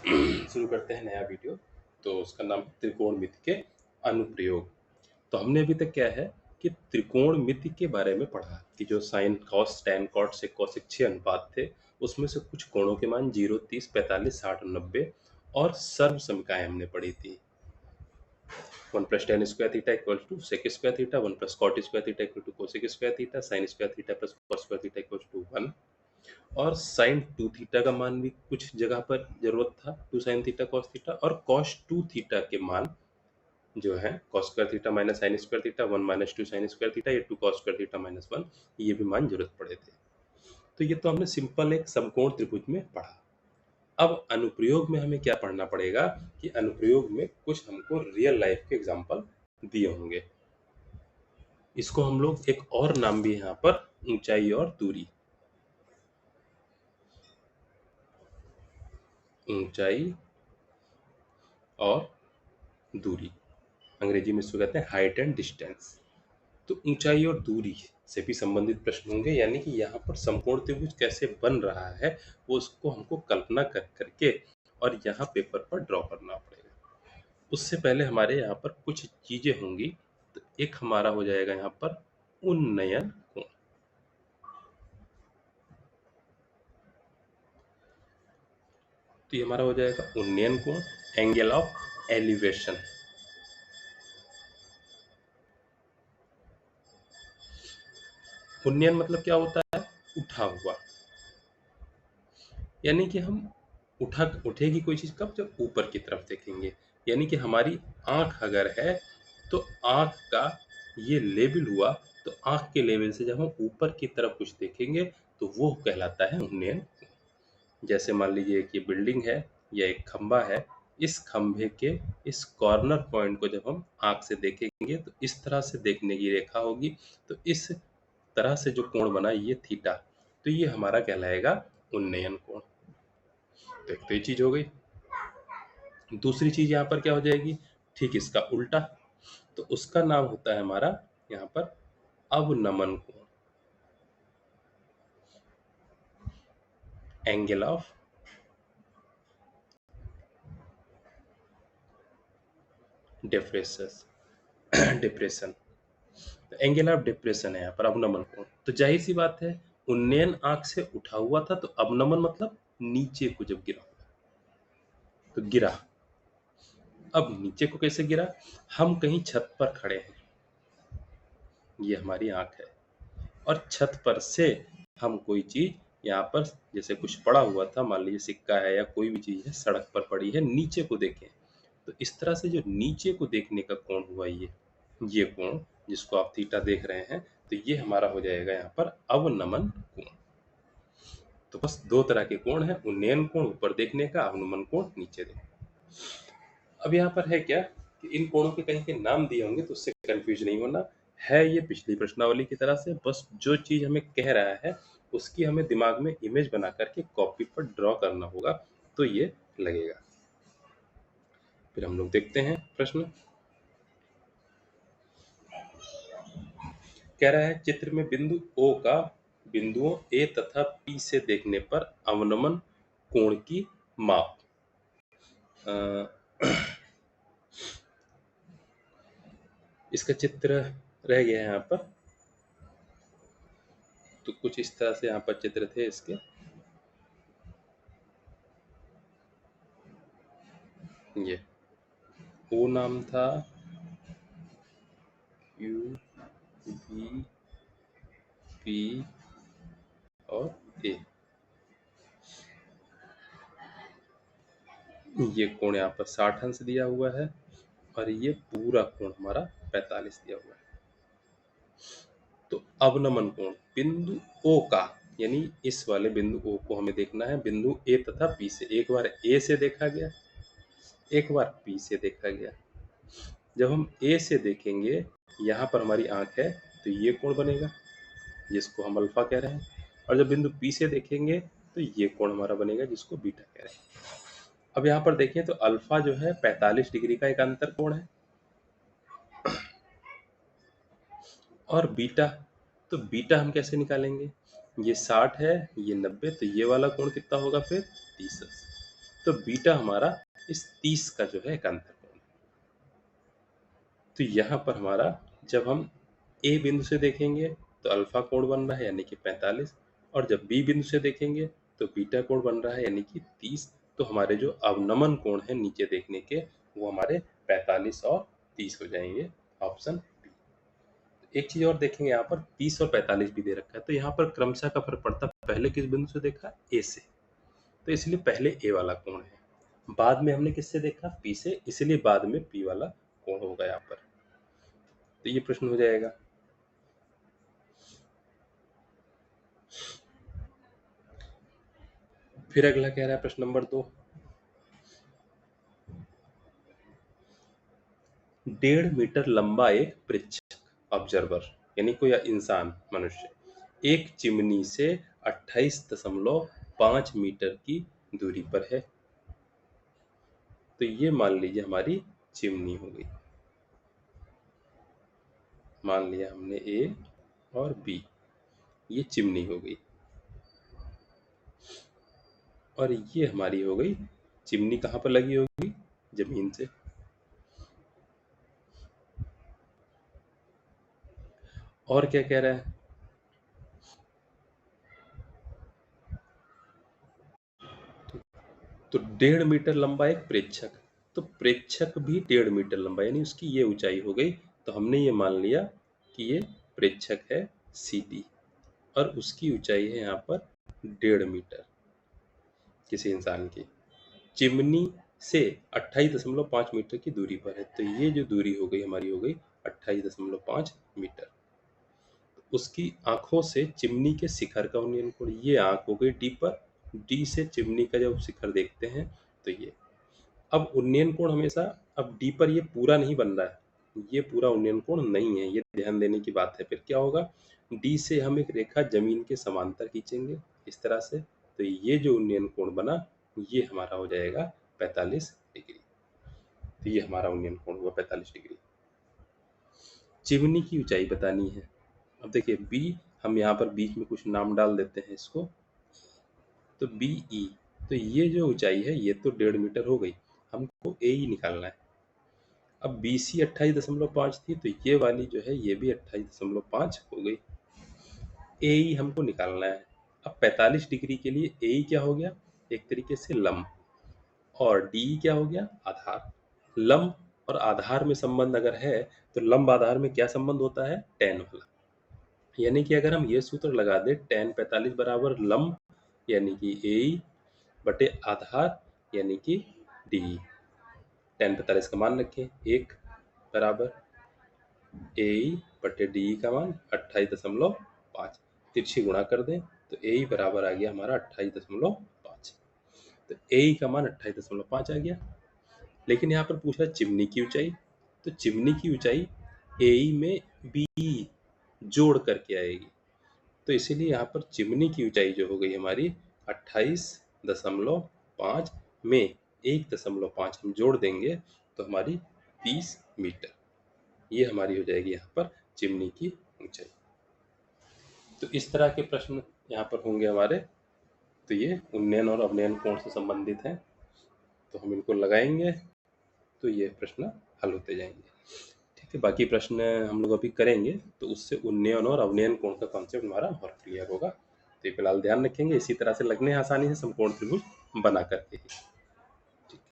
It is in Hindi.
शुरू करते हैं नया वीडियो। तो उसका नाम त्रिकोणमिति के अनुप्रयोग। तो हमने अभी तक क्या है कि त्रिकोणमिति के बारे में पढ़ा कि जो sine cos tan cot sec cosec 6 अनुपात थे, उसमें से कुछ कोणों के मान 0, 30, 45, 60 और 90 और सर्व समीकरण हमने पढ़ी थी। 1 plus tan square theta equals to sec square theta, 1 plus cot square theta equal to cosec square theta, sin square theta plus cos square theta equals to 1। और sin 2 थीटा का मान भी कुछ जगह पर जरूरत था, 2 sin थीटा cos थीटा, और cos 2 थीटा के मान जो है cos square theta minus sin square theta 1 minus 2 sin square theta, ये 2 cos स्क्वायर थीटा माइनस 1, ये भी मान जरूरत पड़े थे। तो ये तो हमने सिंपल एक समकोण त्रिभुज में पढ़ा। अब अनुप्रयोग में हमें क्या पढ़ना पड़ेगा कि अनुप्रयोग में कुछ हमको रियल लाइफ के एग्जांपल दिए होंगे। इसको हम लोग एक और नाम भी यहाँ पर ऊंचाई और दूरी, ऊंचाई और दूरी, अंग्रेजी में इसको कहते हैं हाइट एंड डिस्टेंस। तो ऊंचाई और दूरी से भी संबंधित प्रश्न होंगे, यानी कि यहाँ पर समकोण त्रिभुज कैसे बन रहा है वो उसको हमको कल्पना कर करके और यहाँ पेपर पर ड्रॉ करना पड़ेगा। उससे पहले हमारे यहाँ पर कुछ चीजें होंगी। तो एक हमारा हो जाएगा यहाँ पर उन्नयन कोण। तो ये हमारा हो जाएगा उन्नयन कोण, एंगल ऑफ एलिवेशन। उन्नयन मतलब क्या होता है? उठा हुआ, यानी कि हम उठेगी कोई चीज कब? जब ऊपर की तरफ देखेंगे। यानी कि हमारी आंख अगर है तो आंख का ये लेवल हुआ, तो आंख के लेवल से जब हम ऊपर की तरफ कुछ देखेंगे तो वो कहलाता है उन्नयन। जैसे मान लीजिए कि ये बिल्डिंग है या एक खंबा है, इस खंभे के इस कॉर्नर पॉइंट को जब हम आंख से देखेंगे तो इस तरह से देखने की रेखा होगी, तो इस तरह से जो कोण बना ये थीटा, तो ये हमारा कहलाएगा उन्नयन कोण। तो एक तो ये चीज हो गई। दूसरी चीज यहाँ पर क्या हो जाएगी? ठीक इसका उल्टा, तो उसका नाम होता है हमारा यहाँ पर अवनमन कोण, एंगल ऑफ डिप्रेशन। तो एंगल ऑफ डिप्रेशन है यहाँ पर अवनमन कोण। तो जाहिर सी बात है, उन्नयन आंख से उठा हुआ था, तो अवनमन मतलब नीचे को जब गिरा, तो गिरा। अब नीचे को कैसे गिरा? हम कहीं छत पर खड़े हैं, ये हमारी आंख है, और छत पर से हम कोई चीज यहाँ पर जैसे कुछ पड़ा हुआ था, मान लीजिए सिक्का है या कोई भी चीज है सड़क पर पड़ी है, नीचे को देखें, तो इस तरह से जो नीचे को देखने का कोण हुआ ये कोण जिसको आप थीटा देख रहे हैं, तो ये हमारा हो जाएगा यहाँ पर अवनमन कोण। तो बस दो तरह के कोण है, उन्नयन कोण ऊपर देखने का, अवनमन कोण नीचे देखने का। अब यहाँ पर है क्या कि इन कोणों के कहीं के नाम दिए होंगे, तो उससे कंफ्यूज नहीं होना है। ये पिछली प्रश्नावली की तरह से बस जो चीज हमें कह रहा है उसकी हमें दिमाग में इमेज बना करके कॉपी पर ड्रॉ करना होगा, तो ये लगेगा। फिर हम लोग देखते हैं प्रश्न। कह रहा है चित्र में बिंदु O का बिंदुओं A तथा P से देखने पर अवनमन कोण की माप। इसका चित्र रह गया है यहाँ पर, तो कुछ इस तरह से यहाँ पर चित्र थे इसके। ये O नाम था, U, V, P और A। ये कोण यहाँ पर 60 अंश दिया हुआ है, और ये पूरा कोण हमारा 45 दिया हुआ है। तो अवनमन कोण बिंदु O का, यानी इस वाले बिंदु O को हमें देखना है बिंदु A तथा P से। एक बार A से देखा गया, एक बार P से देखा गया। जब हम A से देखेंगे, यहाँ पर हमारी आंख है, तो ये कोण बनेगा जिसको हम अल्फा कह रहे हैं, और जब बिंदु P से देखेंगे तो ये कोण हमारा बनेगा जिसको बीटा कह रहे हैं। अब यहाँ पर देखें तो अल्फा जो है 45 डिग्री का एक अंतर कोण है, और बीटा, तो बीटा हम कैसे निकालेंगे? ये 60 है, ये 90, तो ये वाला कोण कितना होगा फिर? 30। तो बीटा हमारा इस 30 का जो है एकांतर कोण है। तो यहाँ पर हमारा जब हम ए बिंदु से देखेंगे तो अल्फा कोण बन रहा है यानी कि 45, और जब बी बिंदु से देखेंगे तो बीटा कोण बन रहा है यानी कि 30। तो हमारे जो अवनमन कोण है नीचे देखने के वो हमारे 45 और 30 हो जाएंगे, ऑप्शन बी। एक चीज और देखेंगे, यहाँ पर 30 और 45 भी दे रखा है, तो यहाँ पर क्रमशः का फर्क पड़ता है। पहले किस बिंदु से देखा? ए से, तो इसलिए पहले ए वाला कोण है, बाद में हमने किससे देखा? पी से, इसलिए बाद में पी वाला कोण होगा यहाँ पर। तो ये प्रश्न हो जाएगा। फिर अगला कह रहा है प्रश्न नंबर 2, 1.5 मीटर लंबा एक प्रेक्षक ऑब्जर्वर यानी कोई इंसान मनुष्य एक चिमनी से 28.5 मीटर की दूरी पर है। तो ये मान लीजिए हमारी चिमनी हो गई, मान लिया हमने ए और बी, ये चिमनी हो गई, और ये हमारी हो गई चिमनी। कहाँ पर लगी होगी? जमीन से। और क्या कह रहा है? तो 1.5 मीटर लंबा एक प्रेक्षक, तो प्रेक्षक भी 1.5 मीटर लंबा, यानी उसकी ये ऊंचाई हो गई। तो हमने ये मान लिया कि ये प्रेक्षक है सीधी, और उसकी ऊंचाई है यहाँ पर 1.5 मीटर किसी इंसान की। चिमनी से 28.5 मीटर की दूरी पर है, तो ये जो दूरी हो गई हमारी हो गई 28.5 मीटर। उसकी आंखों से चिमनी के शिखर का उन्नयन कोण, ये आंख हो गई डी पर, डी से चिमनी का जब शिखर देखते हैं तो ये। अब उन्नयन कोण हमेशा, अब डी पर ये पूरा नहीं बन रहा है, ये पूरा उन्नयन कोण नहीं है, ये ध्यान देने की बात है। फिर क्या होगा? डी से हम एक रेखा जमीन के समांतर खींचेंगे इस तरह से, तो ये जो उन्नयन कोण बना ये हमारा हो जाएगा 45 डिग्री। तो ये हमारा उन्नयन कोण हुआ 45 डिग्री। चिमनी की ऊंचाई बतानी है। अब देखिए बी, हम यहाँ पर बीच में कुछ नाम डाल देते हैं इसको, तो बी ई, तो ये जो ऊंचाई है ये तो 1.5 मीटर हो गई, हमको ए ई निकालना है। अब बी सी 28.5 थी, तो ये वाली जो है ये भी 28.5 हो गई। ए ई हमको निकालना है। अब 45 डिग्री के लिए ए ई क्या हो गया? एक तरीके से लंब, और डी क्या हो गया? आधार। लंब और आधार में संबंध अगर है तो लंब आधार में क्या संबंध होता है? टेन वाला। यानी कि अगर हम ये सूत्र लगा दें, टेन 45 बराबर लंब यानी कि ए बटे आधार यानी कि डी। टेन 45 का मान रखें, 1 बराबर ए बटे डी का मान 28.5, तिरछी गुणा कर दें तो ए बराबर आ गया हमारा 28.5। तो ए का मान 28.5 आ गया। लेकिन यहाँ पर पूछा चिमनी की ऊंचाई, तो चिमनी की ऊंचाई ए में बी जोड़ करके आएगी, तो इसीलिए यहाँ पर चिमनी की ऊंचाई जो हो गई हमारी 28.5 में 1.5 हम जोड़ देंगे तो हमारी 30 मीटर, ये हमारी हो जाएगी यहाँ पर चिमनी की ऊंचाई। तो इस तरह के प्रश्न यहाँ पर होंगे हमारे। तो ये उन्नयन और अवनयन कोण से संबंधित हैं, तो हम इनको लगाएंगे तो ये प्रश्न हल होते जाएंगे। ठीक है, बाकी प्रश्न हम लोग अभी करेंगे तो उससे उन्नयन और अवनयन कोण का कॉन्सेप्ट हमारा और क्लियर होगा। तो ये फिलहाल ध्यान रखेंगे, इसी तरह से लगने हैं आसानी से समकोण त्रिभुज बना करके ही।